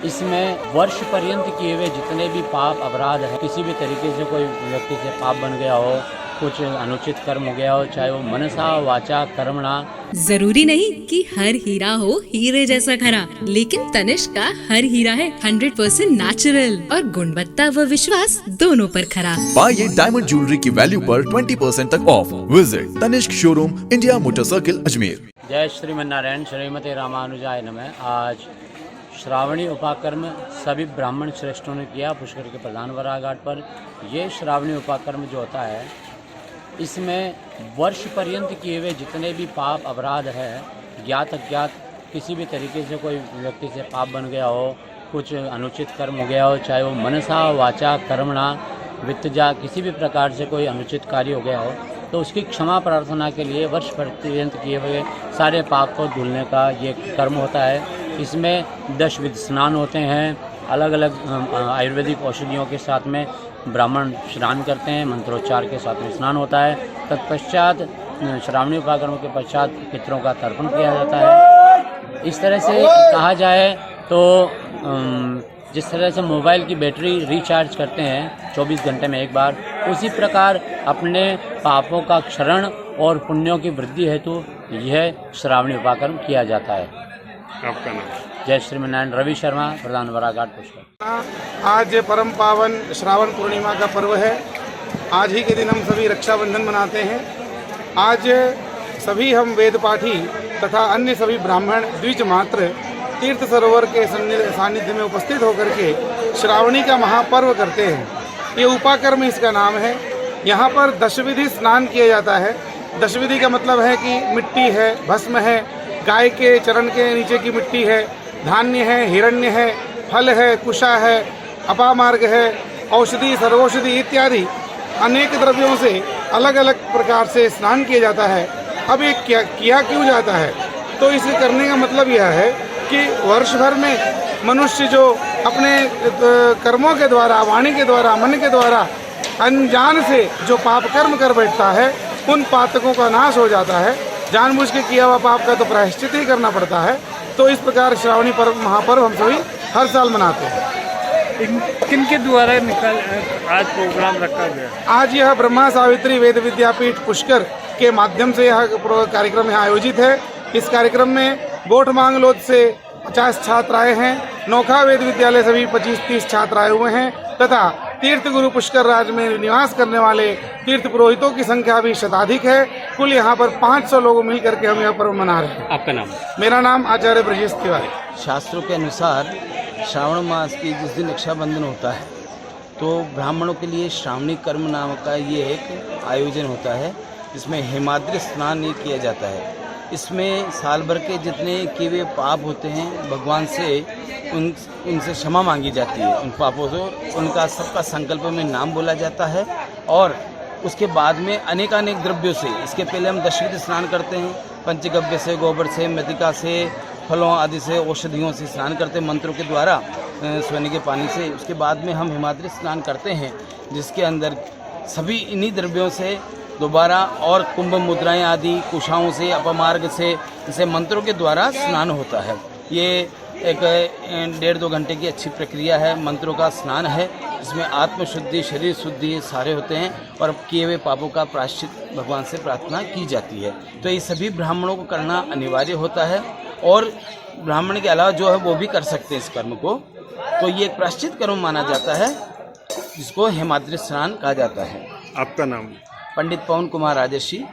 इसमें वर्ष पर्यंत किए हुए जितने भी पाप अपराध हैं, किसी भी तरीके से कोई व्यक्ति से पाप बन गया हो, कुछ अनुचित कर्म हो गया हो, चाहे वो मनसा वाचा कर्मणा। जरूरी नहीं कि हर हीरा हो हीरे जैसा खरा, लेकिन तनिष्क का हर हीरा है 100% नेचुरल और गुणवत्ता व विश्वास दोनों पर खरा। पाइए डायमंड ज्वेलरी की वैल्यू पर 20% तक off. Visit Tanishq showroom, India motor circle, Ajmer. जय श्रीमन्नारायण, श्रीमते रामानुजाय नमः। आज श्रावणी उपाकर्म सभी ब्राह्मण श्रेष्ठों ने किया पुष्कर के प्रधान वराह घाट पर। ये श्रावणी उपाकर्म जो होता है, इसमें वर्ष पर्यंत किए हुए जितने भी पाप अपराध है, ज्ञात अज्ञात किसी भी तरीके से कोई व्यक्ति से पाप बन गया हो, कुछ अनुचित कर्म हो गया हो, चाहे वो मनसा वाचा कर्मणा वित्तजा किसी भी प्रकार से कोई अनुचित कार्य हो गया हो, तो उसकी क्षमा प्रार्थना के लिए वर्ष पर्यंत किए हुए सारे पाप को धुलने का ये कर्म होता है। इसमें 10 विध स्नान होते हैं, अलग अलग आयुर्वेदिक औषधियों के साथ में ब्राह्मण स्नान करते हैं, मंत्रोच्चार के साथ में स्नान होता है। तत्पश्चात श्रावणी उपाकर्म के पश्चात पितरों का तर्पण किया जाता है। इस तरह से कहा जाए तो जिस तरह से मोबाइल की बैटरी रिचार्ज करते हैं 24 घंटे में एक बार, उसी प्रकार अपने पापों का क्षरण और पुण्यों की वृद्धि हेतु यह श्रावणी उपाकर्म किया जाता है। आपका नाम? जय श्रीमन्नारायण, रवि शर्मा, प्रधान वराह घाट पुष्कर। आज परम पावन श्रावण पूर्णिमा का पर्व है। आज ही के दिन हम सभी रक्षाबंधन मनाते हैं। आज सभी हम वेद पाठी तथा अन्य सभी ब्राह्मण द्विज मात्र तीर्थ सरोवर के सानिध्य में उपस्थित होकर के श्रावणी का महापर्व करते हैं। ये उपाकर्म इसका नाम है। यहाँ पर दशविधि स्नान किया जाता है। दशविधि का मतलब है कि मिट्टी है, भस्म है, गाय के चरण के नीचे की मिट्टी है, धान्य है, हिरण्य है, फल है, कुशा है, अपामार्ग है, औषधि, सर्वौषधि इत्यादि अनेक द्रव्यों से अलग अलग प्रकार से स्नान किया जाता है। अब ये किया क्यों जाता है? तो इसे करने का मतलब यह है कि वर्ष भर में मनुष्य जो अपने कर्मों के द्वारा, वाणी के द्वारा, मन के द्वारा अनजान से जो पाप कर्म कर बैठता है, उन पातकों का नाश हो जाता है। जानबूझ के किया हुआ पाप का तो प्रायश्चित ही करना पड़ता है। तो इस प्रकार श्रावणी पर्व महापर्व हम सभी हर साल मनाते हैं। किनके द्वारा आज प्रोग्राम रखा गया? आज यह ब्रह्मा सावित्री वेद विद्यापीठ पुष्कर के माध्यम से यह कार्यक्रम यहाँ आयोजित है। इस कार्यक्रम में बोट मांगलोद से 50 छात्र आए हैं, नोखा वेद विद्यालय से भी 25-30 छात्र आए हुए हैं तथा तीर्थ गुरु पुष्कर राज में निवास करने वाले तीर्थ पुरोहितों की संख्या भी शताधिक है। कुल यहाँ पर 500 लोग मिलकर के हम यह पर्व मना रहे हैं। आपका नाम? मेरा नाम आचार्य ब्रजेश तिवारी। शास्त्रों के अनुसार श्रावण मास की जिस दिन रक्षाबंधन होता है, तो ब्राह्मणों के लिए श्रावणी कर्म नाम का ये एक आयोजन होता है, जिसमें हिमाद्री स्नान ये किया जाता है। इसमें साल भर के जितने किए हुए पाप होते हैं, भगवान से उनसे क्षमा मांगी जाती है। उन पापों से उनका सबका संकल्प में नाम बोला जाता है और उसके बाद में अनेकानेक द्रव्यों से, इसके पहले हम दशविध स्नान करते हैं, पंचगव्य से, गोबर से, मृतिका से, फलों आदि से, औषधियों से स्नान करते हैं मंत्रों के द्वारा, सोने के पानी से। उसके बाद में हम हिमाद्री स्नान करते हैं, जिसके अंदर सभी इन्हीं द्रव्यों से दोबारा और कुंभ मुद्राएं आदि कुशाओं से, अपमार्ग से, इसे मंत्रों के द्वारा स्नान होता है। ये एक 1.5-2 घंटे की अच्छी प्रक्रिया है। मंत्रों का स्नान है, इसमें आत्मशुद्धि, शरीर शुद्धि सारे होते हैं और किए हुए पापों का प्रायश्चित भगवान से प्रार्थना की जाती है। तो ये सभी ब्राह्मणों को करना अनिवार्य होता है और ब्राह्मण के अलावा जो है वो भी कर सकते हैं इस कर्म को। तो ये एक प्रायश्चित कर्म माना जाता है, जिसको हिमाद्री स्नान कहा जाता है। आपका नाम? पंडित पवन कुमार राजर्षि।